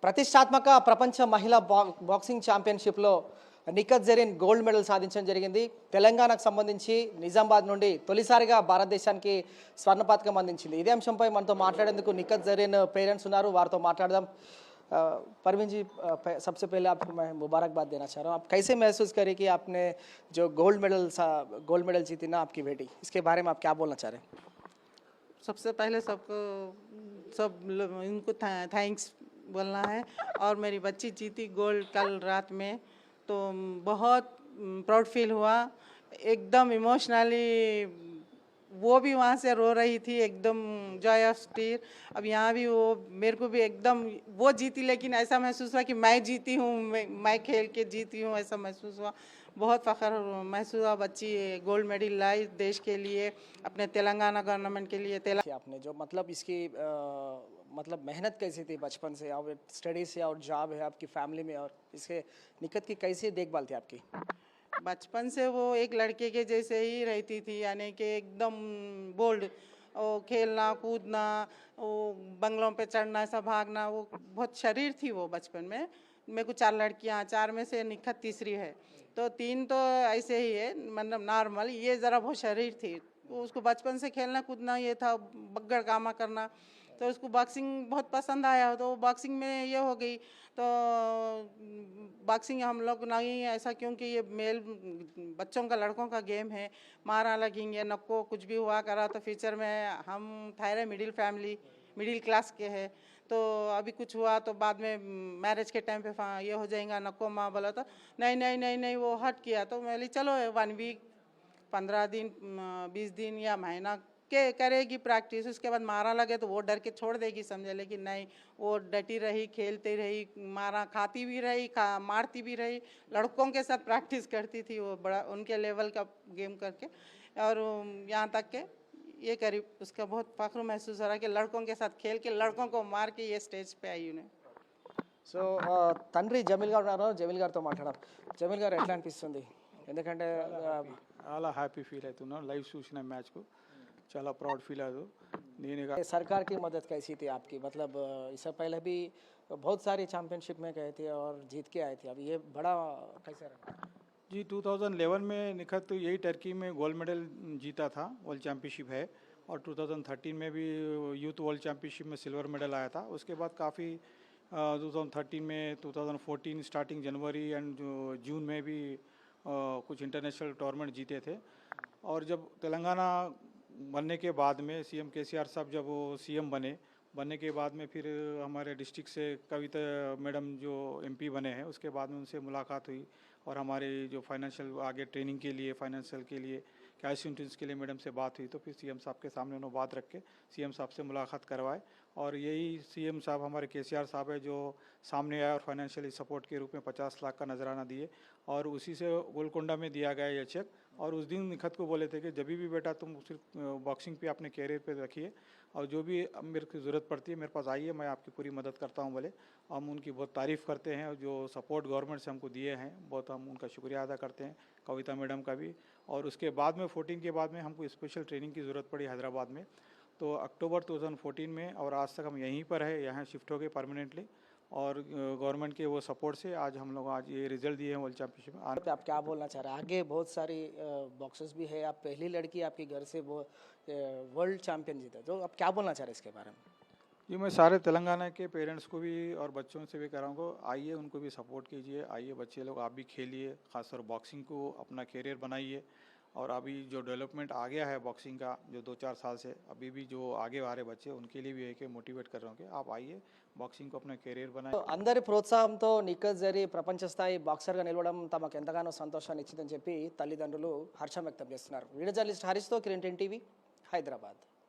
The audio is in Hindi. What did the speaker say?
ప్రతిష్టాత్మక ప్రపంచ మహిళా బాక్సింగ్ ఛాంపియన్షిప్లో నిఖత్ జరీన్ గోల్డ్ మెడల్ సాధించడం జరిగింది. తెలంగాణకు సంబంధించి నిజామాబాద్ నుండి తొలిసారిగా భారతదేశానికి స్వర్ణ పతకం అందించింది. ఇదే అంశంపై మనతో మాట్లాడేందుకు నిఖత్ జరీన్ పేరెంట్స్ ఉన్నారు, వారితో మాట్లాడదాం. परवीन जी, सबसे पहले आपको मैं मुबारकबाद देना चाह रहा हूँ. आप कैसे महसूस करें कि आपने जो गोल्ड मेडल जीती ना आपकी बेटी, इसके बारे में आप क्या बोलना चाह रहे हैं? सबसे पहले इनको थैंक्स बोलना है. और मेरी बच्ची जीती गोल्ड कल रात में, तो बहुत प्राउड फील हुआ. एकदम इमोशनली वो भी वहाँ से रो रही थी, एकदम जॉय ऑफ टीयर. अब यहाँ भी वो मेरे को भी एकदम वो जीती, लेकिन ऐसा महसूस हुआ कि मैं जीती हूँ, मैं खेल के जीती हूँ, ऐसा महसूस हुआ. बहुत फ़ख्र महसूस हुआ. बच्ची गोल्ड मेडल लाई देश के लिए, अपने तेलंगाना गवर्नमेंट के लिए. आपने जो मतलब इसकी मतलब मेहनत कैसी थी बचपन से, और स्टडी से, और जॉब है आपकी फैमिली में, और इसके निखत की कैसी देखभाल थी आपकी? बचपन से वो एक लड़के के जैसे ही रहती थी, यानी कि एकदम बोल्ड. वो खेलना कूदना, वो बंगलों पे चढ़ना, ऐसा भागना, वो बहुत शरीर थी वो बचपन में. मेरे को 4 लड़कियाँ, 4 में से निखत तीसरी है, तो 3 तो ऐसे ही है, मतलब नॉर्मल. ये ज़रा बहुत शरीर थी. उसको बचपन से खेलना कूदना ये था, बग्गड़ कामा करना. तो उसको बॉक्सिंग बहुत पसंद आया, तो बॉक्सिंग में ये हो गई. तो बॉक्सिंग हम लोग नहीं ऐसा, क्योंकि ये मेल बच्चों का, लड़कों का गेम है. मारा लगेंगे, नको कुछ भी हुआ करा तो फ्यूचर में हम थायरे मिडिल क्लास के हैं. तो अभी कुछ हुआ तो बाद में मैरिज के टाइम पे ये हो जाएगा, नको माँ बोला. तो नहीं नहीं नहीं नहीं वो हट किया. तो मैं बोली चलो 1 वीक 15 दिन 20 दिन या महीना के करेगी प्रैक्टिस, उसके बाद मारा लगे तो वो डर के छोड़ देगी समझे. लेकिन नहीं, वो डटी रही, खेलती रही, मारा खाती भी रही, मारती भी रही. लड़कों के साथ प्रैक्टिस करती थी वो, बड़ा उनके लेवल का गेम करके. और यहाँ तक के ये करीब उसका बहुत फख्र महसूस हो रहा है कि लड़कों के साथ खेल के लड़कों को मार के ये स्टेज पे आई उन्हें. సో తండ్రి జమీల్ గారు ఉన్నారు, జమీల్ గారితో మాట్లాడాం. జమీల్ గారు ఎట్లా అనిపిస్తుంది? ఎందుకంటే చాలా హ్యాపీ ఫీల్ అవుతున్నాను లైవ్ చూసిన మ్యాచ్కు. చాలా प्राउड फील आया. सरकार की मदद कैसी थी आपकी? मतलब इससे पहले भी बहुत सारी चैंपियनशिप में गए थे और जीत के आए थे, अब ये बड़ा कैसा रहा? जी 2011 में निखत यही टर्की में गोल्ड मेडल जीता था, वर्ल्ड चैम्पियनशिप है. और 2013 में भी यूथ वर्ल्ड चैम्पियनशिप में सिल्वर मेडल आया था. उसके बाद काफ़ी 2013 में 2014 स्टार्टिंग जनवरी एंड जून में भी कुछ इंटरनेशनल टूर्नामेंट जीते थे. और जब तेलंगाना बनने के बाद में सीएम केसीआर साहब जब वो सीएम बनने के बाद में फिर हमारे डिस्ट्रिक्ट से कविता मैडम जो एमपी बने हैं, उसके बाद में उनसे मुलाकात हुई. और हमारे जो फाइनेंशियल आगे ट्रेनिंग के लिए, फाइनेंशियल के लिए, कैश इंश्योरेंस के लिए मैडम से बात हुई. तो फिर सीएम साहब के सामने उन्होंने बात रख के सीएम साहब से मुलाकात करवाए. और यही सीएम साहब हमारे केसीआर साहब है जो सामने आए और फाइनेंशियली सपोर्ट के रूप में 50 लाख का नजराना दिए. और उसी से गोलकोंडा में दिया गया ये चेक. और उस दिन निखत को बोले थे कि जब भी बेटा तुम सिर्फ बॉक्सिंग पे अपने कैरियर पे रखिए, और जो भी मेरे को ज़रूरत पड़ती है मेरे पास आइए, मैं आपकी पूरी मदद करता हूं बोले. हम उनकी बहुत तारीफ़ करते हैं, और जो सपोर्ट गवर्नमेंट से हमको दिए हैं बहुत हम उनका शुक्रिया अदा करते हैं, कविता मैडम का भी. और उसके बाद में 14 के बाद में हमको स्पेशल ट्रेनिंग की ज़रूरत पड़ी हैदराबाद में. तो अक्टूबर 2014 में, और आज तक हम यहीं पर है, यहाँ शिफ्ट हो गए परमानेंटली. और गवर्नमेंट के वो सपोर्ट से आज हम लोग आज ये रिजल्ट दिए हैं वर्ल्ड चैम्पियनशिप में. आप क्या बोलना चाह रहे हैं? आगे बहुत सारी बॉक्सर्स भी है, आप पहली लड़की आपके घर से वो वर्ल्ड चैंपियन जीते, तो आप क्या बोलना चाह रहे हैं इसके बारे में? जी मैं सारे तेलंगाना के पेरेंट्स को भी और बच्चों से भी कह रहा हूँ, आइए उनको भी सपोर्ट कीजिए. आइए बच्चे लोग, आप भी खेलिए, खासकर बॉक्सिंग को अपना कैरियर बनाइए. और अभी जो डेवलपमेंट आ गया है बॉक्सिंग का, जो 2-4 साल से अभी भी जो आगे आ रहे बच्चे, उनके लिए भी है कि मोटिवेट कर रहा हूँ कि आप आइए బాక్సింగ్ को अपना కెరీర్ बनाए. అందరి ప్రోత్సాహంతో నిఖత్ జరీన్ ప్రపంచ స్థాయి బాక్సర్గా నిలవడం తమకు ఎంతగానో సంతోషాన్ని ఇచ్చిందని చెప్పి తల్లిదండ్రులు హర్షం వ్యక్తం చేస్తున్నారు. వీడియో జర్నలిస్ట్ హరీష్తో కిరణ్ టీవీ, హైదరాబాద్.